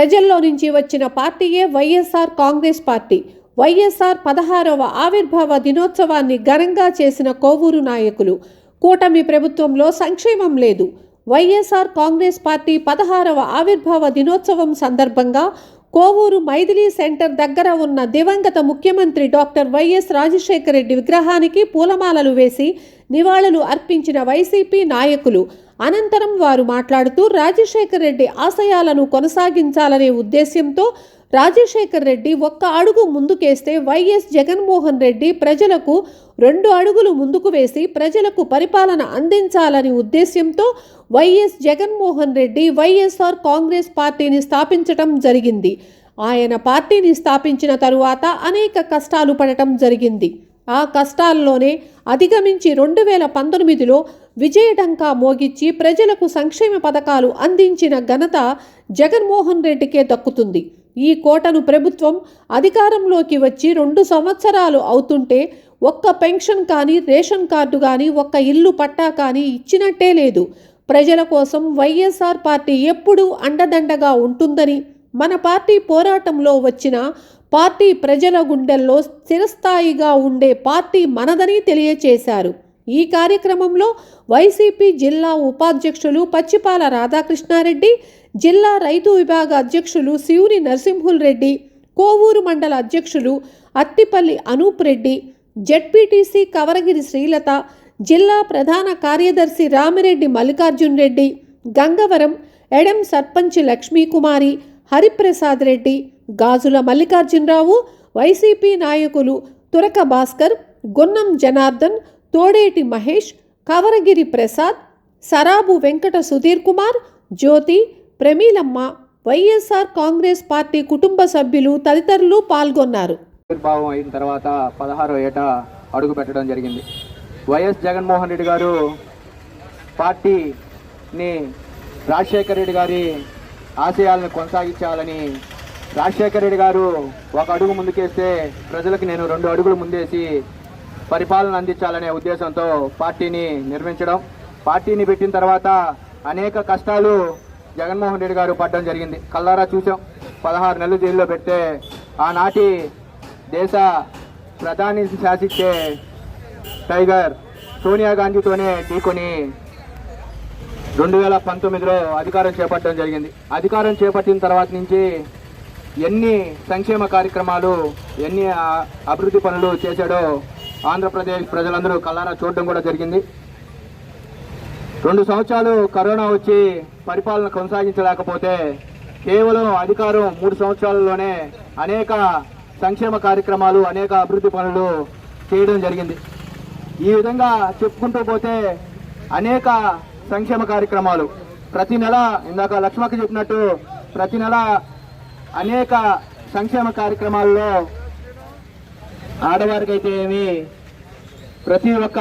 ప్రజల్లో నుంచి వచ్చిన పార్టీయే వైఎస్ఆర్ కాంగ్రెస్ పార్టీ. వైఎస్ఆర్ 16వ ఆవిర్భావ దినోత్సవాన్ని ఘనంగా చేసిన కోవూరు నాయకులు. కూటమి ప్రభుత్వంలో సంక్షేమం లేదు. వైఎస్ఆర్ కాంగ్రెస్ పార్టీ 16వ ఆవిర్భావ దినోత్సవం సందర్భంగా కోవూరు మైథిలి సెంటర్ దగ్గర ఉన్న దివంగత ముఖ్యమంత్రి డాక్టర్ వైఎస్ రాజశేఖర రెడ్డి విగ్రహానికి పూలమాలలు వేసి నివాళులు అర్పించిన వైసీపీ నాయకులు. అనంతరం వారు మాట్లాడుతూ రాజశేఖర రెడ్డి ఆశయాలను కొనసాగించాలనే ఉద్దేశ్యంతో రాజశేఖర రెడ్డి ఒక్క అడుగు ముందుకేస్తే వైఎస్ జగన్మోహన్ రెడ్డి ప్రజలకు 2 అడుగులు ముందుకు వేసి ప్రజలకు పరిపాలన అందించాలని ఉద్దేశ్యంతో వైఎస్ జగన్మోహన్ రెడ్డి వైఎస్ఆర్ కాంగ్రెస్ పార్టీని స్థాపించటం జరిగింది. ఆయన పార్టీని స్థాపించిన తరువాత అనేక కష్టాలు పడటం జరిగింది. ఆ కష్టాల్లోనే అధిగమించి 2019లో విజయఢంకా మోగించి ప్రజలకు సంక్షేమ పథకాలు అందించిన ఘనత జగన్మోహన్ రెడ్డికే దక్కుతుంది. ఈ కోటను ప్రభుత్వం అధికారంలోకి వచ్చి 2 సంవత్సరాలు అవుతుంటే ఒక్క పెన్షన్ కానీ, రేషన్ కార్డు కానీ, ఒక్క ఇల్లు పట్టా కానీ ఇచ్చినట్టే లేదు. ప్రజల కోసం వైఎస్ఆర్ పార్టీ ఎప్పుడూ అండదండగా ఉంటుందని, మన పార్టీ పోరాటంలో వచ్చిన పార్టీ ప్రజల గుండెల్లో స్థిరస్థాయిగా ఉండే పార్టీ మనదని తెలియచేశారు. ఈ కార్యక్రమంలో వైసీపీ జిల్లా ఉపాధ్యక్షులు పచ్చిపాల రాధాకృష్ణారెడ్డి, జిల్లా రైతు విభాగ అధ్యక్షులు శివుని నరసింహుల్ రెడ్డి, కోవూరు మండల అధ్యక్షులు అత్తిపల్లి అనూప్ రెడ్డి, జెడ్పీటీసీ కవరగిరి శ్రీలత, జిల్లా ప్రధాన కార్యదర్శి రామిరెడ్డి మల్లికార్జున్ రెడ్డి, గంగవరం ఎడం సర్పంచ్ లక్ష్మీకుమారి, హరిప్రసాద్ రెడ్డి, గాజుల మల్లికార్జునరావు, వైసీపీ నాయకులు తురక భాస్కర్, గున్నం జనార్దన్, తోడేటి మహేష్, కవరగిరి ప్రసాద్, సరాబు వెంకట సుధీర్ కుమార్, జ్యోతి, ప్రమీలమ్మ, వైఎస్ఆర్ కాంగ్రెస్ పార్టీ కుటుంబ సభ్యులు తదితరులు పాల్గొన్నారు. ఆవిర్భావం అయిన తర్వాత 16వ ఏట అడుగు పెట్టడం జరిగింది. వైఎస్ జగన్మోహన్ రెడ్డి గారు పార్టీని రాజశేఖర రెడ్డి గారి ఆశయాలను కొనసాగించాలని, రాజశేఖర రెడ్డి గారు ఒక అడుగు ముందుకేస్తే ప్రజలకు నేను 2 అడుగులు ముందేసి పరిపాలన అందించాలనే ఉద్దేశంతో పార్టీని నిర్మించడం. పార్టీని పెట్టిన తర్వాత అనేక కష్టాలు జగన్మోహన్ రెడ్డి గారు పడడం జరిగింది. కల్లారా చూసాం. 16 నెలలు జైల్లో పెడితే ఆనాటి దేశ ప్రధాని శాసించే టైగర్ సోనియా గాంధీతోనే ఢీకొని 2019లో అధికారం చేపట్టడం జరిగింది. అధికారం చేపట్టిన తర్వాత నుంచి ఎన్ని సంక్షేమ కార్యక్రమాలు, ఎన్ని అభివృద్ధి పనులు చేశాడో ఆంధ్రప్రదేశ్ ప్రజలందరూ కల్లారా చూడడం కూడా జరిగింది. 2 సంవత్సరాలు కరోనా వచ్చి పరిపాలన కొనసాగించలేకపోతే కేవలం అధికారం 3 సంవత్సరాలలోనే అనేక సంక్షేమ కార్యక్రమాలు, అనేక అభివృద్ధి పనులు చేయడం జరిగింది. ఈ విధంగా చెప్పుకుంటూ పోతే అనేక సంక్షేమ కార్యక్రమాలు ప్రతి నెల, ఇందాక లక్ష్మక్క చెప్పినట్టు ప్రతి నెల అనేక సంక్షేమ కార్యక్రమాల్లో ఆడవారికైతే ఏమి, ప్రతి ఒక్క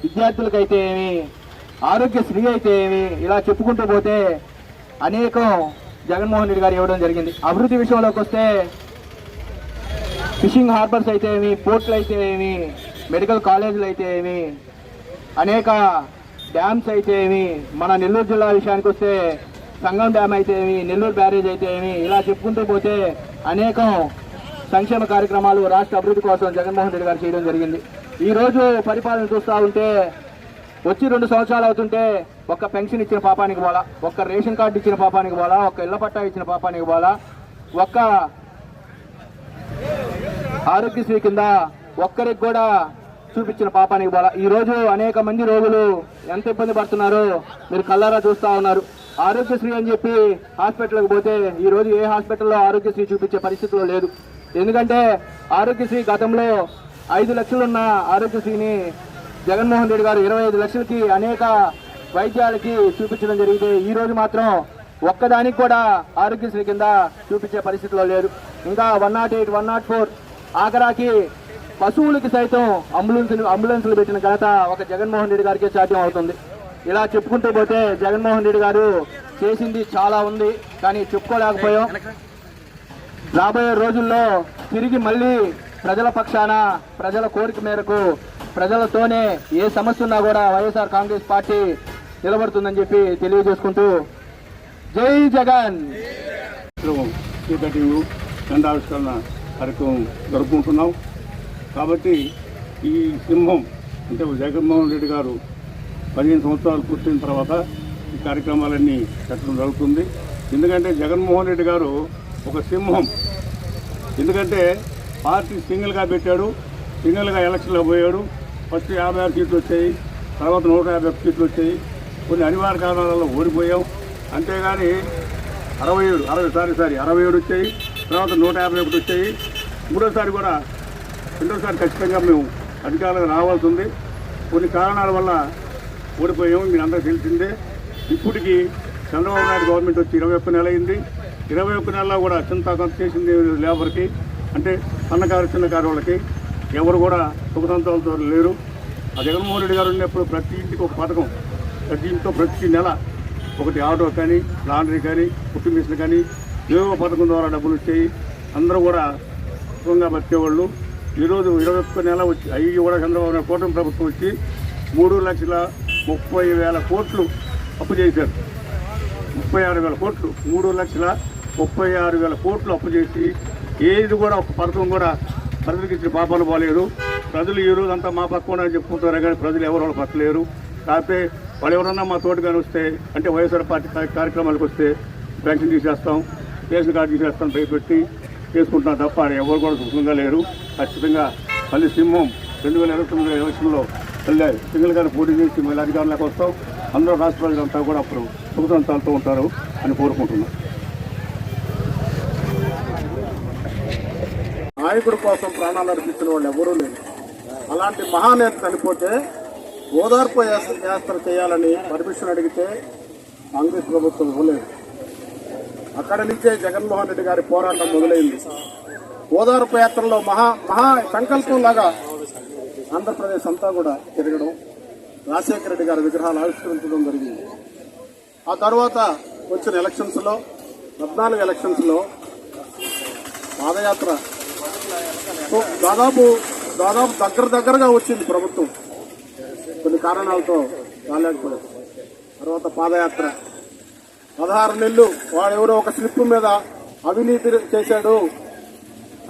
విద్యార్థులకైతే ఏమి, ఆరోగ్యశ్రీ అయితే ఏమి, ఇలా చెప్పుకుంటూ పోతే అనేకం జగన్మోహన్ రెడ్డి గారు ఇవ్వడం జరిగింది. అభివృద్ధి విషయంలోకి వస్తే ఫిషింగ్ హార్బర్స్ అయితే ఏమి, పోర్ట్లు అయితే ఏమి, మెడికల్ కాలేజీలు అయితే ఏమి, అనేక డ్యామ్స్ అయితే ఏమి, మన నెల్లూరు జిల్లా విషయానికి వస్తే సంగం డ్యామ్ అయితే ఏమి, నెల్లూరు బ్యారేజ్ అయితే ఏమి, ఇలా చెప్పుకుంటూ పోతే అనేకం సంక్షేమ కార్యక్రమాలు రాష్ట్ర అభివృద్ధి కోసం జగన్మోహన్ రెడ్డి గారు చేయడం జరిగింది. ఈరోజు పరిపాలన చూస్తూ ఉంటే వచ్చి 2 సంవత్సరాలు అవుతుంటే ఒక్క పెన్షన్ ఇచ్చిన పాపానికి పోలా, ఒక్క రేషన్ కార్డు ఇచ్చిన పాపానికి పోలా, ఒక్క ఇళ్ల పట్టా ఇచ్చిన పాపానికి పోలా, ఒక్క ఆరోగ్యశ్రీ కింద ఒక్కరికి కూడా చూపించిన పాపానికి పోలా. ఈరోజు అనేక మంది రోగులు ఎంత ఇబ్బంది పడుతున్నారో మీరు కల్లారా చూస్తూ ఉన్నారు. ఆరోగ్యశ్రీ అని చెప్పి హాస్పిటల్కి పోతే ఈరోజు ఏ హాస్పిటల్లో ఆరోగ్యశ్రీ చూపించే పరిస్థితిలో లేదు. ఎందుకంటే ఆరోగ్యశ్రీ గతంలో 5 లక్షలు ఉన్న ఆరోగ్యశ్రీని జగన్మోహన్ రెడ్డి గారు 25 లక్షలకి అనేక వైద్యాలకి చూపించడం జరిగితే ఈరోజు మాత్రం ఒక్కదానికి కూడా ఆరోగ్యశ్రీ కింద చూపించే పరిస్థితిలో లేదు. ఇంకా 108, 104 ఆఖరాకి పశువులకి సైతం అంబులెన్సులు పెట్టిన ఘనత ఒక జగన్మోహన్ రెడ్డి గారికే సాధ్యం అవుతుంది. ఇలా చెప్పుకుంటూ పోతే జగన్మోహన్ రెడ్డి గారు చేసింది చాలా ఉంది, కానీ చెప్పుకోలేకపోయాం. రాబోయే రోజుల్లో తిరిగి మళ్ళీ ప్రజల పక్షాన, ప్రజల కోరిక మేరకు, ప్రజలతోనే ఏ సమస్య ఉన్నా కూడా వైఎస్ఆర్ కాంగ్రెస్ పార్టీ నిలబడుతుందని చెప్పి తెలియజేసుకుంటూ జై జగన్. కటింగ్ జెండావిష్కరణ కార్యక్రమం జరుపుకుంటున్నాం. కాబట్టి ఈ సింహం అంటే జగన్మోహన్ రెడ్డి గారు 15 సంవత్సరాలు పూర్తయిన తర్వాత ఈ కార్యక్రమాలన్నీ పెట్టడం జరుగుతుంది. ఎందుకంటే జగన్మోహన్ రెడ్డి గారు ఒక సింహం. ఎందుకంటే పార్టీ సింగిల్గా పెట్టాడు, సింగిల్గా ఎలక్షన్లో పోయాడు. ఫస్ట్ 56 సీట్లు వచ్చాయి, తర్వాత 151 సీట్లు వచ్చాయి. కొన్ని అనివార్య కారణాలలో ఓడిపోయాం. అంతేగాని 67 వచ్చాయి, తర్వాత 151 వచ్చాయి. రెండోసారి ఖచ్చితంగా మేము అధికారులకు రావాల్సి ఉంది. కొన్ని కారణాల వల్ల ఓడిపోయాము, మీరు అందరూ తెలిసిందే. ఇప్పటికీ చంద్రబాబు నాయుడు గవర్నమెంట్ వచ్చి 21 నెలలు అయింది. 21 నెలల్లో కూడా చింత కొంత చేసింది లేబర్కి, అంటే చిన్నకారు వాళ్ళకి ఎవరు కూడా సుఖసంతోషాలతో లేరు. ఆ జగన్మోహన్ రెడ్డి గారు ఉన్నప్పుడు ప్రతి ఇంటికి ఒక పథకం, ప్రతి ఇంట్లో ప్రతి నెల ఒకటి ఆటో కానీ, లాండ్రీ కానీ, కుట్టు మిషన్ కానీ ఏవో పథకం ద్వారా డబ్బులు వచ్చాయి. అందరూ కూడా సుఖంగా బతికేవాళ్ళు. ఈరోజు 21 నెల వచ్చి అవి కూడా చంద్రబాబు నాయుడు కూటమి ప్రభుత్వం వచ్చి 3,30,000 కోట్లు అప్పు చేశారు. 36,000 కోట్లు, 3,36,000 కోట్లు అప్పు చేసి ఏది కూడా ఒక పథకం కూడా ప్రజలకు ఇచ్చిన పాపాలు పోలేదు. ప్రజలు ఈ రోజు అంతా మా పక్కన చెప్పుకుంటారు కానీ ప్రజలు ఎవరు వాళ్ళు పట్టలేరు. కాకపోతే వాళ్ళు ఎవరన్నా మా తోటి కానీ వస్తే, అంటే వైఎస్ఆర్ పార్టీ కార్యక్రమాలకు వస్తే పెన్షన్ తీసేస్తాం, రేషన్ కార్డు తీసేస్తాం, భయపెట్టి చేసుకుంటున్నాం తప్ప ఎవరు కూడా సుఖంగా లేరు. ఖచ్చితంగా మళ్ళీ సింహం 2029 ఎలక్షన్లో మళ్ళీ సింగిల్గానే పోటీ చేసి మళ్ళీ అధికారంలోకి వస్తాం. అందరూ రాష్ట్ర ప్రజలంతా కూడా అప్పుడు సుఖసంతాలతో ఉంటారు అని కోరుకుంటున్నాం. నాయకుడి కోసం ప్రాణాలు అర్పించిన వాళ్ళు ఎవరూ లేరు. అలాంటి మహానేత చనిపోతే ఓదార్పు యాత్ర చేయాలని పర్మిషన్ అడిగితే కాంగ్రెస్ ప్రభుత్వం ఇవ్వలేదు. అక్కడి నుంచే జగన్మోహన్ రెడ్డి గారి పోరాటం మొదలైంది. ఓదార్పు యాత్రలో మహా సంకల్పంలాగా ఆంధ్రప్రదేశ్ అంతా కూడా తిరగడం, రాజశేఖర రెడ్డి గారి విగ్రహాలు ఆవిష్కరించడం జరిగింది. ఆ తర్వాత వచ్చిన ఎలక్షన్స్లో 14 ఎలక్షన్స్లో పాదయాత్ర దాదాపు దగ్గరగా వచ్చింది ప్రభుత్వం. కొన్ని కారణాలతో రాలేకపోయింది. తర్వాత పాదయాత్ర 16 నెలలు వాడెవరో ఒక స్లిప్ మీద అవినీతి చేశాడు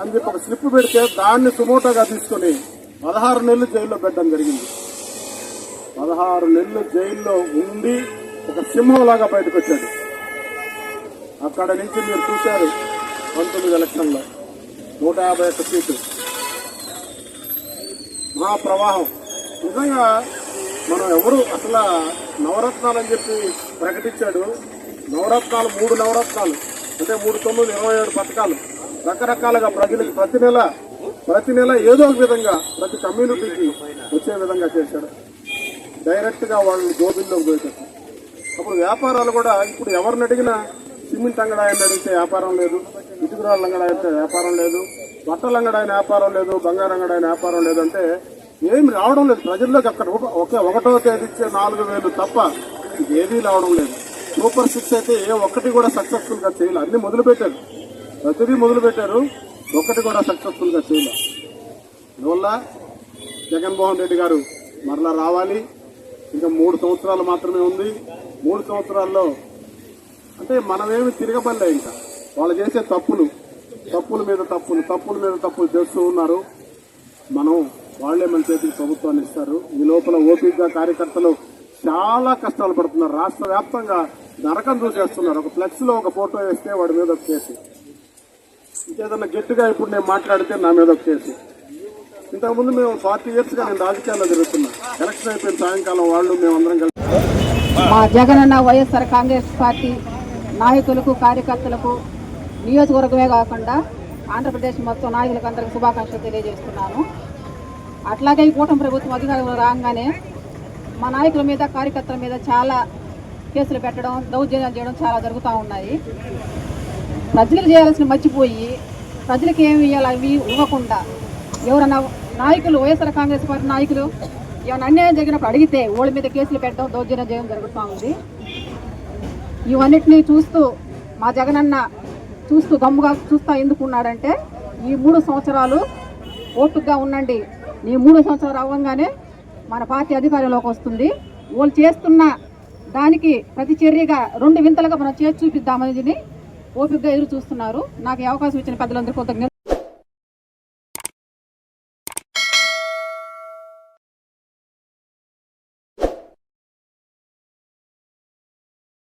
అని చెప్పి ఒక స్లిప్ పెడితే దాన్ని సుమోటోగా తీసుకుని 16 నెలలు జైల్లో పెట్టడం జరిగింది. 16 నెలలు జైల్లో ఉండి ఒక సింహంలాగా బయటకు వచ్చాడు. అక్కడ నుంచి మీరు చూశారు 19 ఎలక్షన్లో 151 సీట్లు మహాప్రవాహం. నిజంగా మనం ఎవరు అసలు నవరత్నాలు అని చెప్పి ప్రకటించాడు. నవరత్నాలు 3 నవరత్నాలు అంటే 3, 9, 27 పథకాలు రకరకాలుగా ప్రజలకు ప్రతి నెల ఏదో ఒక విధంగా ప్రతి కమ్యూనిటీకి వచ్చే విధంగా చేశాడు. డైరెక్ట్గా వాళ్ళని గోబిల్లోకి పోయేటట్టు. అప్పుడు వ్యాపారాలు కూడా ఇప్పుడు ఎవరిని అడిగినా సిమెంట్ అంగడాయని అడిగితే వ్యాపారం లేదు, ఇటుకురాళ్ళ అంగడాయితే వ్యాపారం లేదు, బట్టల అంగడాయన వ్యాపారం లేదు, బంగారం అంగడాయన వ్యాపారం లేదు. అంటే ఏమి రావడం లేదు ప్రజల్లోకి. అక్కడ ఒకటో తేదీ ఇచ్చే 4,000 తప్ప ఏదీ రావడం లేదు. సూపర్ 6 అయితే ఏ ఒక్కటి కూడా సక్సెస్ఫుల్ గా చేయలేదు. అన్ని మొదలుపెట్టారు, ప్రతిదీ మొదలుపెట్టారు, ఒక్కటి కూడా సక్సెస్ఫుల్ గా చేయలేదు. అందువల్ల జగన్మోహన్ రెడ్డి గారు మరలా రావాలి. ఇంకా 3 సంవత్సరాలు మాత్రమే ఉంది. 3 సంవత్సరాల్లో అంటే మనమేమి తిరగబడలే. ఇంకా వాళ్ళు చేసే తప్పుల మీద తప్పులు చేస్తూ ఉన్నారు. వాళ్లే మన చేతికి ప్రభుత్వాన్ని ఇస్తారు. ఈ లోపల ఓపికగా కార్యకర్తలు చాలా కష్టాలు పడుతున్నారు. రాష్ట్ర వ్యాప్తంగా నరకం చూసేస్తున్నారు. ఒక ఫ్లెక్స్ లో ఒక ఫోటో వేస్తే వాడి మీద ఒక కేసు, ఇంకేదన్నా గట్టిగా ఇప్పుడు నేను మాట్లాడితే నా మీద ఒక కేసు. ఇంతకుముందు మేము 40 years గా నేను రాజకీయాల్లో తిరుగుతున్నా. ఎలక్షన్ అయిపోయిన సాయంకాలం వాళ్ళు మేమందరం కలిసి మా జగనన్న వైఎస్ఆర్ కాంగ్రెస్ పార్టీ నాయకులకు, కార్యకర్తలకు, నియోజకవర్గమే కాకుండా ఆంధ్రప్రదేశ్ మొత్తం నాయకులకు అందరికీ శుభాకాంక్షలు తెలియజేస్తున్నాను. అట్లాగే ఈ కూటమి ప్రభుత్వం అధికారంలో రాగానే మా నాయకుల మీద, కార్యకర్తల మీద చాలా కేసులు పెట్టడం, దౌర్జన్యాలు చేయడం చాలా జరుగుతూ ఉన్నాయి. ప్రజలకు చేయాల్సిన మర్చిపోయి ప్రజలకు ఏమి ఇవ్వాలి అవి ఇవ్వకుండా ఎవరన్నా నాయకులు, వైఎస్ఆర్ కాంగ్రెస్ పార్టీ నాయకులు ఏమైనా అన్యాయం జరిగినప్పుడు అడిగితే వాళ్ళ మీద కేసులు పెట్టడం, దౌర్జన్యం చేయడం జరుగుతూ ఉంది. ఇవన్నిటినీ చూస్తూ మా జగనన్న గమ్ముగా చూస్తూ ఎందుకున్నాడంటే ఈ 3 సంవత్సరాలు ఓటుగా ఉండండి, నీ 3 సంవత్సరాలు అవ్వగానే మన పార్టీ అధికారంలోకి వస్తుంది. వాళ్ళు చేస్తున్న దానికి ప్రతి చర్యగా 2 వింతలుగా మనం చేసి చూపిద్దామని ఓపికగా ఎదురు చూస్తున్నారు. నాకు ఈ అవకాశం ఇచ్చిన పెద్దలందరికీ కృతజ్ఞతలు.